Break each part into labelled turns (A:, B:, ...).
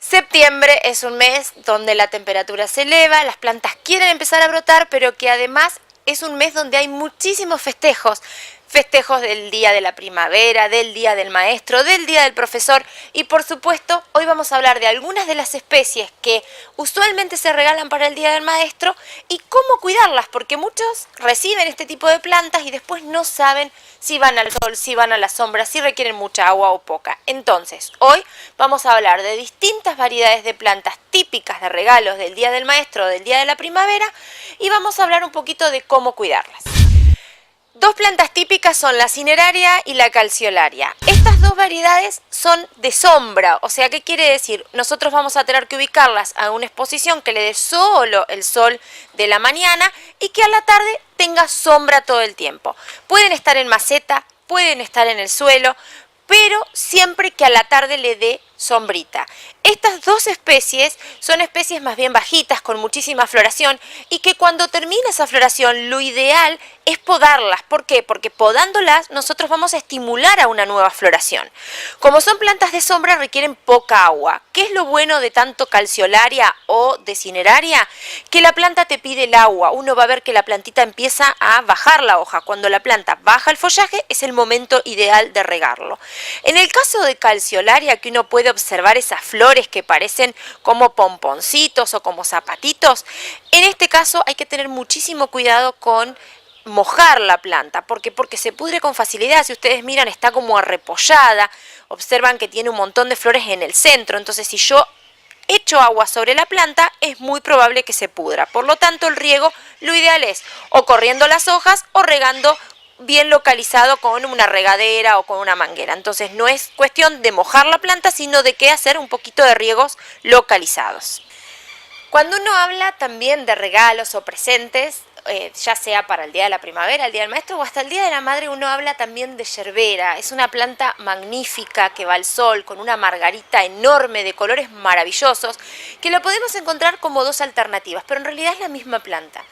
A: Septiembre es un mes donde la temperatura se eleva, las plantas quieren empezar a brotar, pero que además es un mes donde hay muchísimos festejos. Festejos del Día de la Primavera, del Día del Maestro, del Día del Profesor y por supuesto hoy vamos a hablar de algunas de las especies que usualmente se regalan para el Día del Maestro y cómo cuidarlas, porque muchos reciben este tipo de plantas y después no saben si van al sol, si van a la sombra, si requieren mucha agua o poca. Entonces, hoy vamos a hablar de distintas variedades de plantas típicas de regalos del Día del Maestro o del Día de la Primavera y vamos a hablar un poquito de cómo cuidarlas. Dos plantas típicas son la cineraria y la calceolaria. Estas dos variedades son de sombra, o sea, ¿qué quiere decir? Nosotros vamos a tener que ubicarlas a una exposición que le dé solo el sol de la mañana y que a la tarde tenga sombra todo el tiempo. Pueden estar en maceta, pueden estar en el suelo, pero siempre que a la tarde le dé sombrita. Estas dos especies son especies más bien bajitas, con muchísima floración, y que cuando termina esa floración lo ideal es podarlas. ¿Por qué? Porque podándolas nosotros vamos a estimular a una nueva floración. Como son plantas de sombra requieren poca agua. ¿Qué es lo bueno de tanto calceolaria o de cineraria? Que la planta te pide el agua. Uno va a ver que la plantita empieza a bajar la hoja. Cuando la planta baja el follaje es el momento ideal de regarlo. En el caso de calceolaria, que uno puede observar esas flores que parecen como pomponcitos o como zapatitos, en este caso hay que tener muchísimo cuidado con mojar la planta. ¿Por qué? Porque se pudre con facilidad. Si ustedes miran, está como arrepollada. Observan que tiene un montón de flores en el centro. Entonces, si yo echo agua sobre la planta, es muy probable que se pudra. Por lo tanto, el riego, lo ideal es o corriendo las hojas o regando bien localizado con una regadera o con una manguera. Entonces no es cuestión de mojar la planta, sino de que hacer un poquito de riegos localizados. Cuando uno habla también de regalos o presentes, ya sea para el Día de la Primavera, el Día del Maestro o hasta el Día de la Madre, uno habla también de yerbera. Es una planta magnífica que va al sol con una margarita enorme de colores maravillosos, que lo podemos encontrar como dos alternativas, pero en realidad es la misma planta.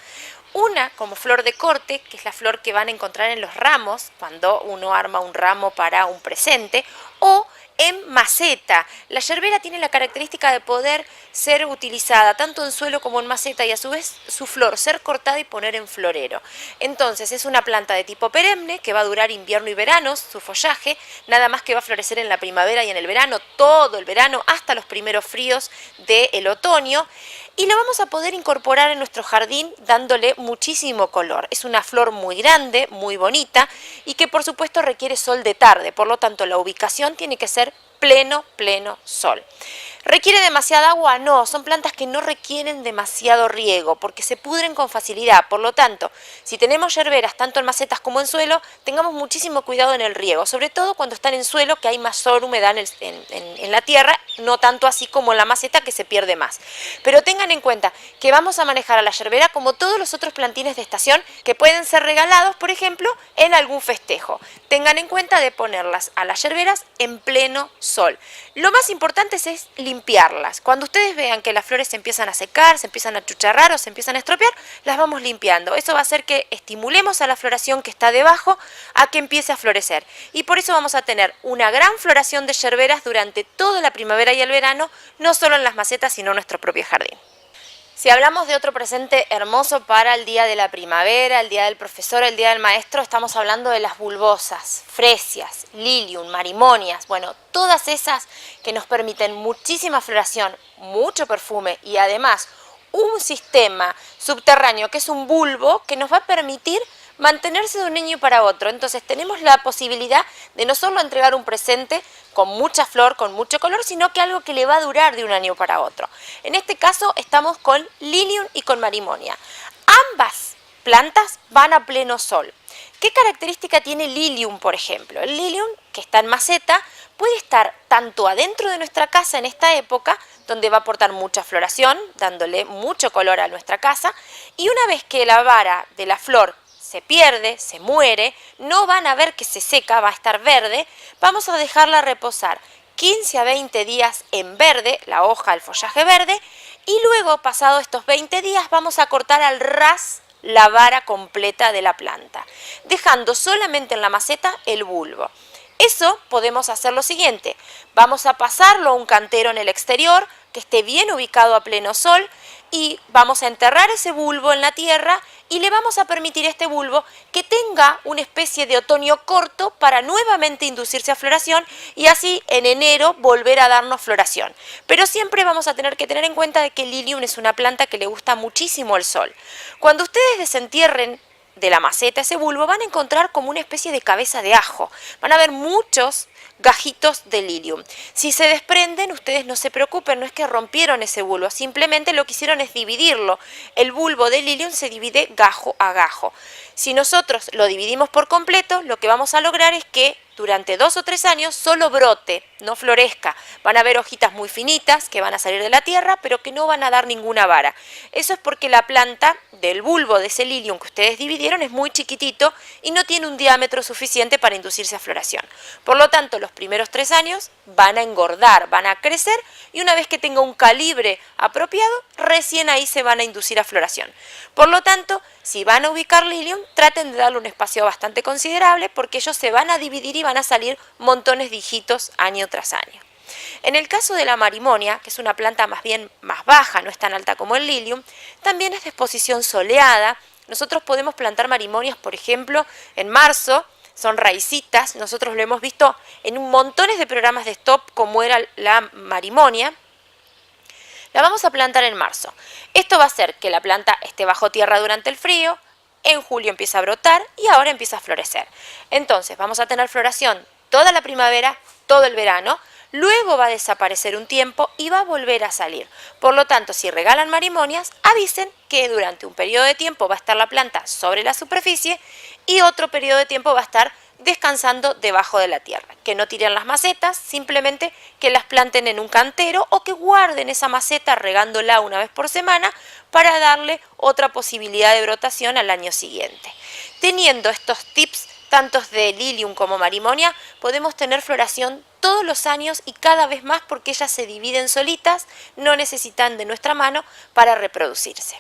A: Una como flor de corte, que es la flor que van a encontrar en los ramos, cuando uno arma un ramo para un presente, o en maceta. La yerbera tiene la característica de poder ser utilizada tanto en suelo como en maceta y a su vez su flor ser cortada y poner en florero. Entonces es una planta de tipo perenne que va a durar invierno y verano, su follaje, nada más que va a florecer en la primavera y en el verano, todo el verano hasta los primeros fríos del otoño. Y lo vamos a poder incorporar en nuestro jardín dándole muchísimo color. Es una flor muy grande, muy bonita y que por supuesto requiere sol de tarde. Por lo tanto, la ubicación tiene que ser pleno sol. ¿Requiere demasiada agua? No, son plantas que no requieren demasiado riego porque se pudren con facilidad. Por lo tanto, si tenemos yerberas tanto en macetas como en suelo, tengamos muchísimo cuidado en el riego, sobre todo cuando están en suelo, que hay mayor humedad en la tierra, no tanto así como en la maceta, que se pierde más. Pero tengan en cuenta que vamos a manejar a la yerbera como todos los otros plantines de estación que pueden ser regalados, por ejemplo, en algún festejo. Tengan en cuenta de ponerlas a las yerberas en pleno sol. Lo más importante es limpiarlas. Cuando ustedes vean que las flores se empiezan a secar, se empiezan a achucharrar o se empiezan a estropear, las vamos limpiando. Eso va a hacer que estimulemos a la floración que está debajo a que empiece a florecer. Y por eso vamos a tener una gran floración de yerberas durante toda la primavera y el verano, no solo en las macetas, sino en nuestro propio jardín. Si hablamos de otro presente hermoso para el Día de la Primavera, el Día del Profesor, el Día del Maestro, estamos hablando de las bulbosas, fresias, lilium, marimonias, bueno, todas esas que nos permiten muchísima floración, mucho perfume y además un sistema subterráneo que es un bulbo que nos va a permitir mantenerse de un año para otro. Entonces tenemos la posibilidad de no solo entregar un presente con mucha flor, con mucho color, sino que algo que le va a durar de un año para otro. En este caso estamos con lilium y con marimonia. Ambas plantas van a pleno sol. ¿Qué característica tiene lilium, por ejemplo? El lilium, que está en maceta, puede estar tanto adentro de nuestra casa en esta época, donde va a aportar mucha floración, dándole mucho color a nuestra casa, y una vez que la vara de la flor se pierde, se muere, no van a ver que se seca, va a estar verde, vamos a dejarla reposar 15 a 20 días en verde, la hoja, el follaje verde, y luego, pasado estos 20 días, vamos a cortar al ras la vara completa de la planta, dejando solamente en la maceta el bulbo. Eso podemos hacer lo siguiente, vamos a pasarlo a un cantero en el exterior que esté bien ubicado a pleno sol, y vamos a enterrar ese bulbo en la tierra y le vamos a permitir a este bulbo que tenga una especie de otoño corto para nuevamente inducirse a floración y así en enero volver a darnos floración. Pero siempre vamos a tener que tener en cuenta de que el lilium es una planta que le gusta muchísimo el sol. Cuando ustedes desentierren de la maceta ese bulbo, van a encontrar como una especie de cabeza de ajo. Van a ver muchos gajitos de lilium. Si se desprenden, ustedes no se preocupen, no es que rompieron ese bulbo, simplemente lo que hicieron es dividirlo. El bulbo de lilium se divide gajo a gajo. Si nosotros lo dividimos por completo, lo que vamos a lograr es que durante 2 o 3 años solo brote, no florezca. Van a haber hojitas muy finitas que van a salir de la tierra, pero que no van a dar ninguna vara. Eso es porque la planta del bulbo de ese lilium que ustedes dividieron es muy chiquitito y no tiene un diámetro suficiente para inducirse a floración. Por lo tanto, los primeros 3 años van a engordar, van a crecer y una vez que tenga un calibre apropiado, recién ahí se van a inducir a floración. Por lo tanto, si van a ubicar lilium, traten de darle un espacio bastante considerable porque ellos se van a dividir y van a salir montones de hijitos año tras año. En el caso de la marimonia, que es una planta más bien más baja, no es tan alta como el lilium, también es de exposición soleada. Nosotros podemos plantar marimonias, por ejemplo, en marzo, son raicitas, nosotros lo hemos visto en montones de programas de stop como era la marimonia. La vamos a plantar en marzo. Esto va a hacer que la planta esté bajo tierra durante el frío, en julio empieza a brotar y ahora empieza a florecer. Entonces vamos a tener floración toda la primavera, todo el verano, luego va a desaparecer un tiempo y va a volver a salir. Por lo tanto, si regalan marimonias, avisen que durante un periodo de tiempo va a estar la planta sobre la superficie y otro periodo de tiempo va a estar descansando debajo de la tierra. Que no tiren las macetas, simplemente que las planten en un cantero o que guarden esa maceta regándola una vez por semana para darle otra posibilidad de brotación al año siguiente. Teniendo estos tips, tantos de lilium como marimonia, podemos tener floración todos los años y cada vez más porque ellas se dividen solitas, no necesitan de nuestra mano para reproducirse.